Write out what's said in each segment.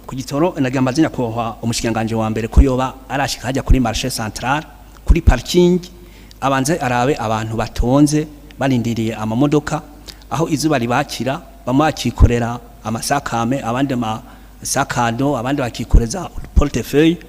ku gitoro nagamba zinya kohwa umushikanganje wa mbere ko yoba arashika hajya kuri marché central kuri parking abanze arabe abantu batonze barindiriye amamodoka aho izuba ribakira bamakikorera amasakame abandi sakado abandi bakikoreza portefeuille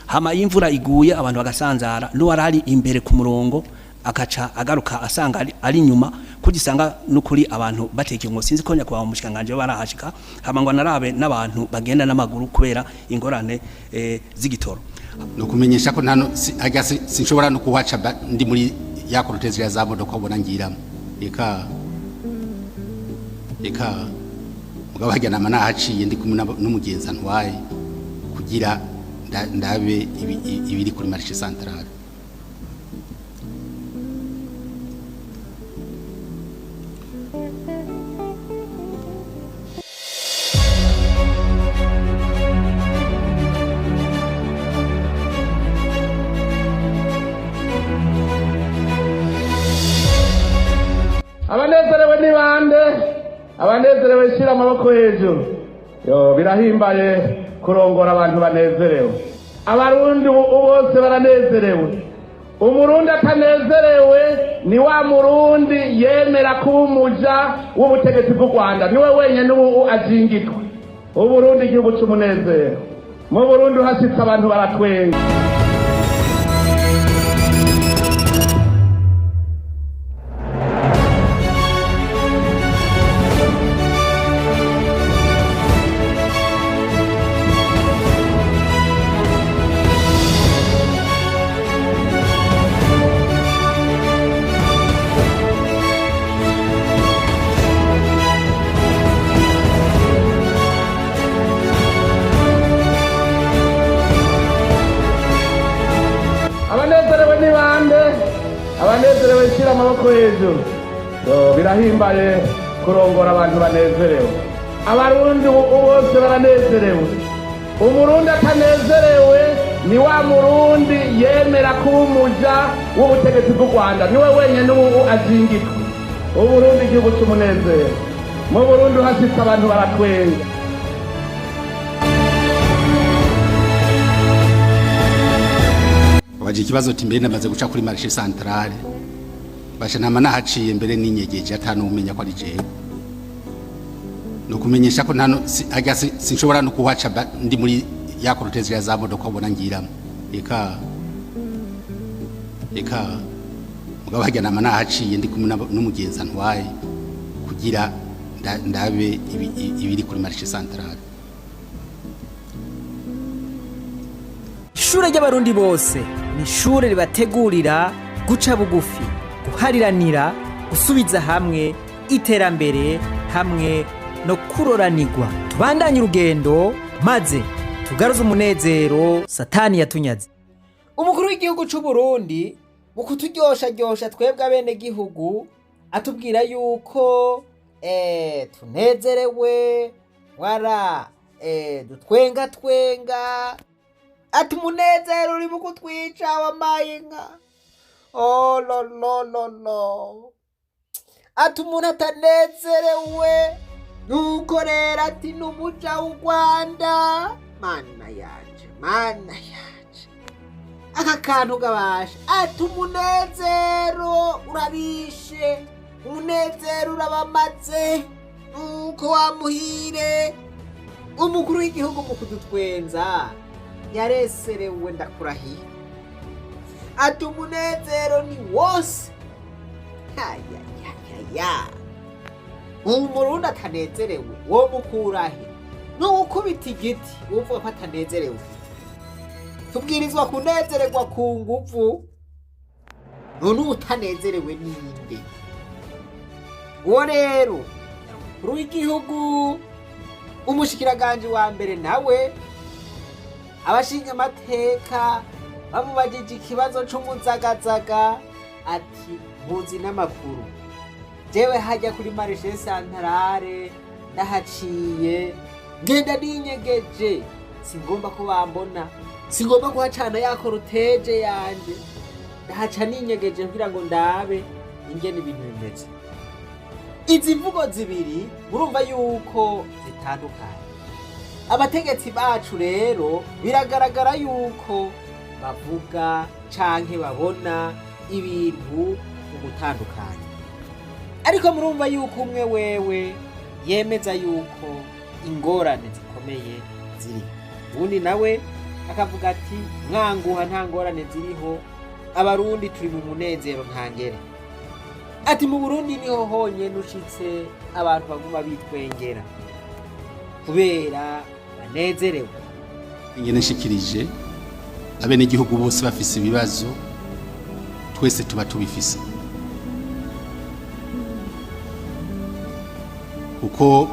hama imvura iguye abantu bagasanzara n'uwarari imbere ku murongo akaca agaruka asanga ari nyuma kugisanga nukuri abantu bateke ngo sinzi konya kwa umushikanganje barahashika hama ngo narabe n'abantu bagenda n'amaguru kubera ingorane z'igitoro no kumenyesha ko ntano sinshobora no kuhaca ndi muri yakoroteze ya zamodoka ubona ngiramo eka mugabo hajya nama nahaciye ndi kumwe n'umugenzi ntwaye kugira ndabe ibiri kuri marché central. Abanezerewe ni bande? Abanezerewe shira amaboko hejuru. Yo birahimbaye kurongora abantu banezerewe. Abarundi bose baranezerewe. Umurundi atanezerewe ni wa murundi yemera kumuja w'ubutegetsi bw'u Rwanda niwe wenyene ubu azingitwe. Uburundi igihugu cy'umunezero. Mu Burundi hasitse abantu baratwenga. Abanezerewe shira amaboko hejuru. Yo birahimbaye kurongora abantu banezerewe. Abarundi bose baranezerewe. Umurundi atanezerewe ni wa murundi yemera kumuja w'ubutegetsi bw'u Rwanda niwe wenyene ubu azingitwe. Uburundi igihugu cy'umunezero. Mu Burundi hasitse abantu baratwenga. Waje ikibazo timbere namaze guca kuri marché central basha nama nahaciye mbere n'inyegeje atanu umenya ko ari jewe no kumenyesha ko ntano sinshobora no kuhaca ndi muri yakoroteze ya zamodoka ubona ngiramo eka mugabo hajya nama nahaciye ndi kumwe n'umugenzi ntwaye kugira ndabe ibiri kuri marché central. Ishure ry'abarundi bose ni ishure ribategurira guca bugufi, guhariranira, gusubiza hamwe iterambere hamwe no kuroranirwa. Tubandanye urugendo maze tugaruze umunezero satani yatunyaze. Umukuru w'igihugu c'u Burundi mu kuturyosha twebwe abene gihugu atubwira yuko tunezerewe wara dutwenga ati umunezero uri mu kutwica wamaye inka. Oh lo ati umuntu atanezerewe nuko rero ati n'umuja w'u Rwanda. Mana yanje aka kantu gabasha ati umunezero urabishe, umunezero urabamaze nuko wamuhire. Umukuru w'igihugu mu kudutwenza yareserewe ndakurahiye ati umunezero ni wose. Umurundi atanezerewe wo mukurahe n'ukubita igiti uvuga ko atanezerewe. Tubwirizwa kunezererwa ku nguvu, none utanezerewe ninde? Uwo rero w'igihugu umushikiranganje wa mbere nawe abashinga amateka bamubajije ikibazo c'umuzagazaga ati muzi n'amakuru jewe hajya kuri marché centrale ndahaciye ngenda ninyegeje singomba ko bambona, singomba kuhacana yakoroteje yanje, ndahaca ninyegeje kugira ngo ndabe ingene ibintu bimeze. Izi mvugo zibiri murumva yuko zitandukanye. abategetsi bacu rero biragaragara yuko bavuga canke babona ibintu ugutandukanye, ariko murumva yuko umwe wewe yemeza yuko ingorane zikomeye ziri, ubundi nawe akavuga ati mwanguha nta ngorane ziriho, abarundi turi mu munezero ntangere. Ati mu Burundi niho honyene ushitse abantu baguma bitwengera kubera banezerewe. ingene nshikirije abenegihugu bose bafise ibibazo, twese tuba tubifise, kuko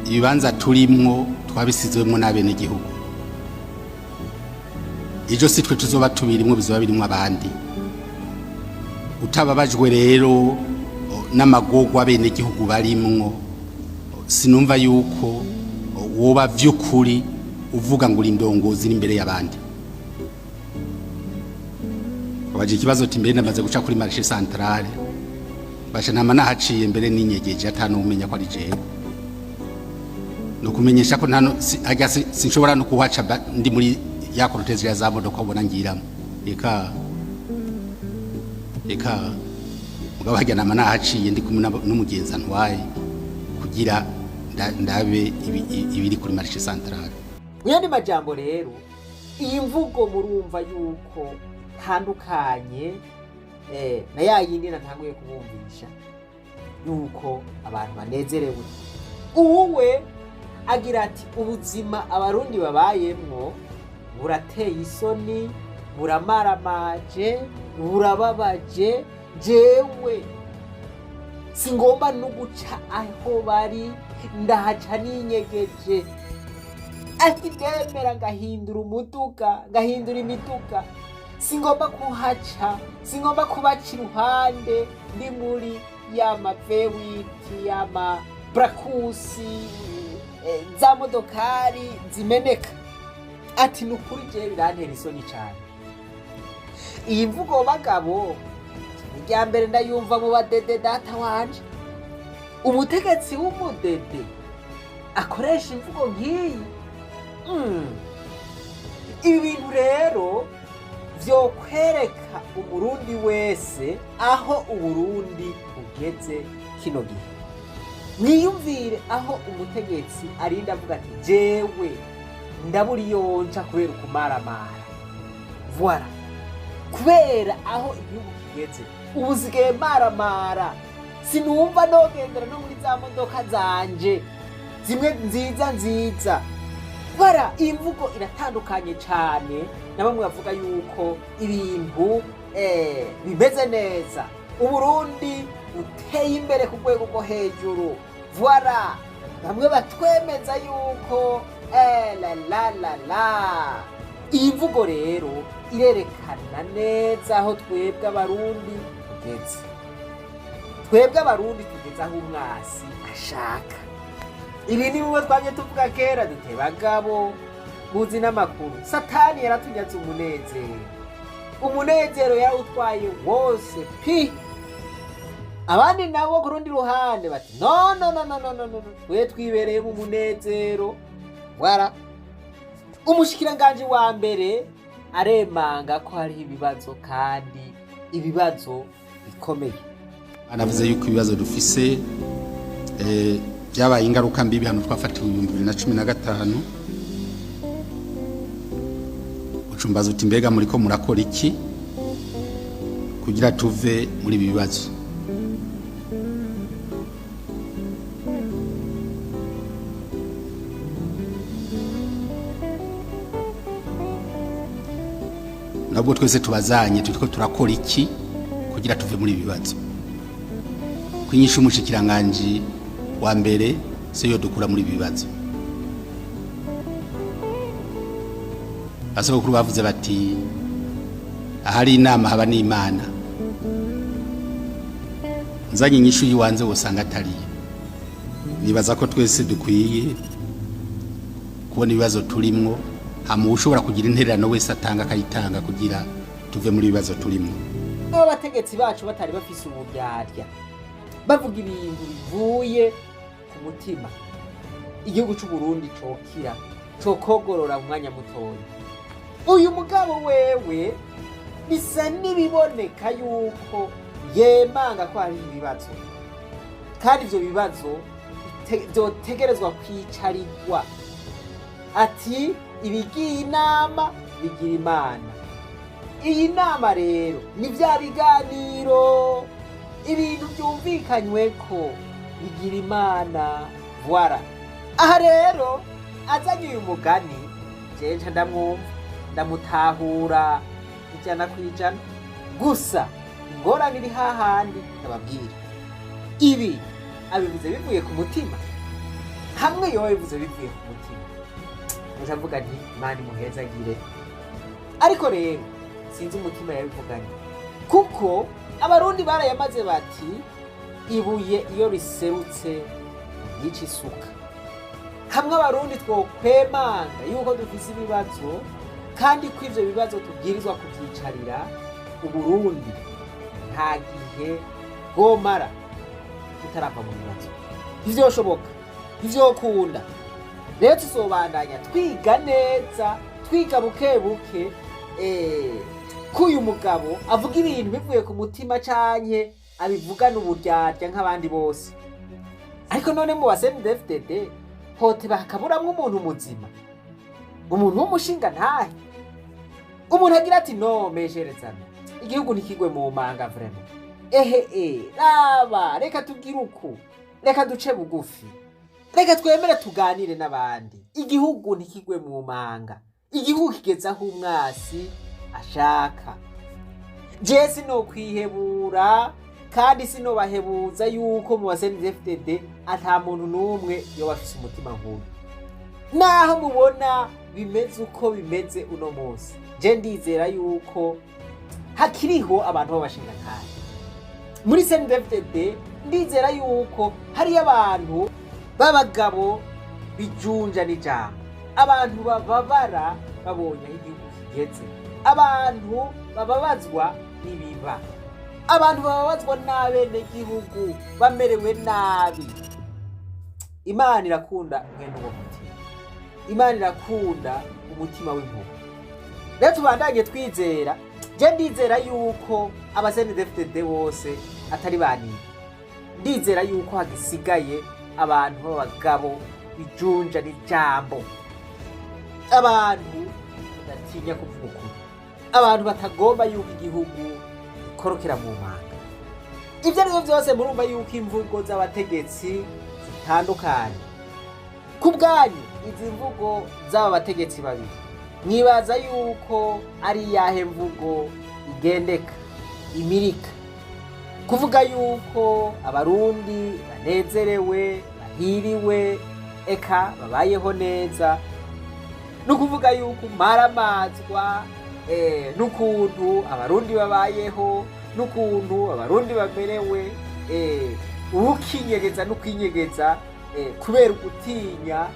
ibibanza turimwo twabisizwemwo n'abenegihugu. Ejo si twe tuzoba tubirimwo, bizoba birimwo abandi. Utababajwe rero n'amagorwa abenegihugu barimwo, sinumva yuko woba vy'ukuri uvuga ngo uri indongozi n'imbere y'abandi. Wabaje ikibazo ati mbere namaze guca kuri marché centrale, basha ntama nahaciye mbere n'inyegeje atanu umenya ko ari jewe. No kumenyesha ko ntano sinshobora no kuhaca ndi muri ya korotezi ya za modoka ubona ngiramo. Eka mugabo hajya nama nahaciye ndi kumwe n'umugenzi ntwaye kugira ndabe ibiri kuri marché centrale. Mwene majambo rero iyi mvugo murumva yuko tandukanye na ya yindi natanguye kubumvisha yuko abantu banezerewe. Uwe agira ati ubuzima abarundi babayemwo burateye isoni, buramaramaje, burababaje, jewe singomba no guca aho bari, ndahaca ninyegeje. Ati ndemera ngahindura umuduga, ngahindura imiduga, singomba kuhaca, singomba kubaca iruhande ndi muri yama vewiti, yama brakusi, za modokari zimeneka. Ati nukuri je birantera isoni cyane. Iyi mvugo bagabo irya mbere ndayumva mu badede data wanje. Umutegetsi w'umudede akoresha imvugo nk'iyi. Ibi bintu rero vyo kwereka umurundi wese aho uburundi ugeze kino gihe. Mwiyumvire aho umutegetsi arinda avuga ati jewe ndaburi yonca kubera ukumaramara. Voilà. Kubera aho igihugu kigeze ubuzigaye maramara, sinumva nogendera no muri za modoka zanje zimwe nziza. Bara imvugo iratandukanye cyane na bamwe bavuga yuko ibintu bimeze neza, uburundi uteye imbere ku rwego rwo hejuru. Voilà, bamwe batwemeza yuko la. Iyi mvugo rero irerekana neza aho twebwe abarundi tugeze. Twebwe abarundi tugeze aho umwasi ashaka. Ibi ni bimwe twamye tuvuga kera dute bagabo muzi n'amakuru. Satani yaratunyaze umunezero yarawutwaye wose pi. Abandi nabo ku rundi ruhande bati no twe twibereye mu munezero. Voilà. Umushikiranganje wa mbere aremanga ko hari ibibazo, kandi ibibazo bikomeye. Anavuze yuko ibibazo dufise byabaye ingaruka mbi hano twafatiwe 2015. Ucumbaza uti mbega muri ko murakora iki kugira tuve muri ibi bibazo? Nabwo twese tubazanye turiko turakora iki kugira tuve muri ibi bibazo. Kwinyisha umushikiranganje wa mbere seyo dukura muri ibi bibazo. Asabukuru bavuze bati ahari inama haba n'Imana. Nzanye inyishu yiwanze wosanga atari. Nibaza ko twese dukwiye kubona ibibazo turimwo, hamu ushobora kugira intererano wese atanga akayitanga kugira tuve muri ibibazo turimwo. Abategetsi bacu batari bafise uburyarya, bavuga ibintu bivuye ku mutima. igihugu c'u Burundi cokira cokogorora mu mwanya mutoya. Uyu mugabo wewe bisa n'ibiboneka yuko yemanga ko hari ibibazo, kandi ivyo bibazo vyotegerezwa kwicarirwa. Ati ibigiye inama bigira imana. Iyi nama rero ni vya biganiro, ibintu byumvikanyweko bigira imana. Voilà. Aha rero azanye uyu mugani jeje ndamwumva ndamutahura ijana kwijana, gusa ingorane iri hahandi ndababwira. Ibi abivuze bivuye ku mutima, hamwe yowe bivuze bivuye ku mutima muja mvuga nti Imana imuhezagire. Ariko rero sinzi umutima yabivuganye, kuko abarundi barayamaze bati ibuye iyo riserutse yica isuka. Hamwe abarundi twokwemanga yuko dufise ibibazo, kandi ko ivyo bibazo tubwirizwa kuvyicarira, Uburundi nta gihe bwomara tutarava mu bibazo. Ntivyoshoboka, ntivyokunda. Rero tuzobandanya twiga neza, twiga buke buke, ko uyu mugabo avuga ibintu bivuye ku mutima canke abivugana uburyarya nk'abandi bose. Ariko none mu CNDD-FDD hote bakaburamwo umuntu muzima, umuntu w'umushinga ntahe, umuntu agira ati no mesherezana igihugu ntikigwe mu manga vraiment. Raba reka tubwire uku, reka duce bugufi, reka twemere tuganire n'abandi. Igihugu ntikigwe mu manga, igihugu kigezaho umwasi ashaka. Je sino kwihebura, kandi sino bahebuza yuko mu CNDD-FDD ata muntu n'umwe yoba afise umutima nk'uyu. Naho mubona bimeze uko bimeze uno munsi, je ndizera yuko hakiriho abantu b'abashinga ntahe muri CNDD-FDD. Ndizera yuko hari abantu b'abagabo bijunja n'ijambo, abantu bababara babonye aho igihugu kigeze, abantu bababazwa n'ibiba, abantu bababazwa n'abenegihugu bamerewe nabi. Imana irakunda mwene uwo mutima, Imana irakunda umutima w'impuhwe. Rero tubandanye twizera. Je ndizera yuko CNDD-FDD bose atari banini. Ndizera yuko hagisigaye abantu b'abagabo bijunja n'ijambo, abantu badatinya kuvuga ukuri, abantu batagomba yuko igihugu korokera mu manga. Ivyo arivyo vyose murumva yuko imvugo z'abategetsi zitandukanye. Ku bwanyu izi mvugo z'aba bategetsi babiri mwibaza yuko ari yahe mvugo igendeka imirika? Kuvuga yuko abarundi banezerewe, bahiriwe, eka babayeho neza, no kuvuga yuko maramazwa n'ukuntu abarundi babayeho, n'ukuntu abarundi bamerewe, ukinyegeza n'ukwinyegeza kubera gutinya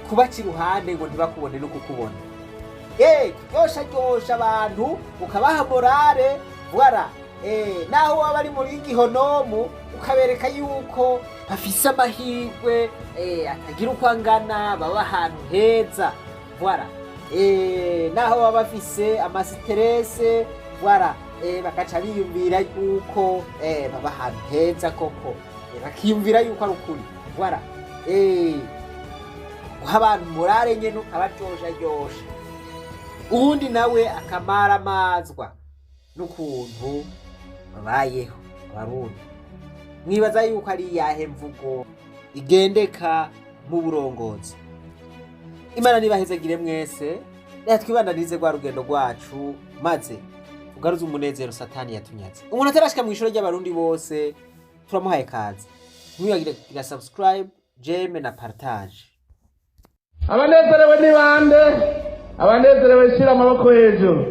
kubaca iruhande ngo ntibakubone no kukubona. Ryosha abantu ukabaha morale. Voilà. Naho waba ari muri gihonomu ukabereka yuko bafise amahirwe, atagira uko angana, baba ahantu heza. Voilà. Naho baba bafise amasiterese, voilà, bakaca biyumvira yuko baba ahantu heza koko, bakiyumvira yuko ari ukuri. Voilà. Guha abantu morale nyene ukabaryosha, uwundi nawe akamaramazwa n'ukuntu babayeho abarundi. Mwibaza yuko ari yahe mvugo igendeka mu burongozi? Imana nibahezagire mwese. Reka twibandanize rwa rugendo rwacu, maze tugaruze umunezero Satani yatunyaze. Umuntu atarashika mu ishoro ry'abarundi bose turamuhaye kazi. Mwibagire kugira subscribe, jeme na partage. Abanezerewe ni bande? Abanezerewe shira amaboko hejuru.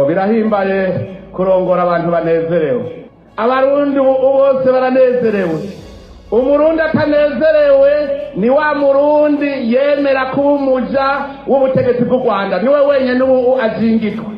Birahimbaye kurongora abantu banezerewe. Abarundi bose baranezerewe. Umurundi atanezerewe ni wa murundi yemera kuba umuja w'ubutegetsi bw'u Rwanda, niwe wenyene ubu ajingitwa.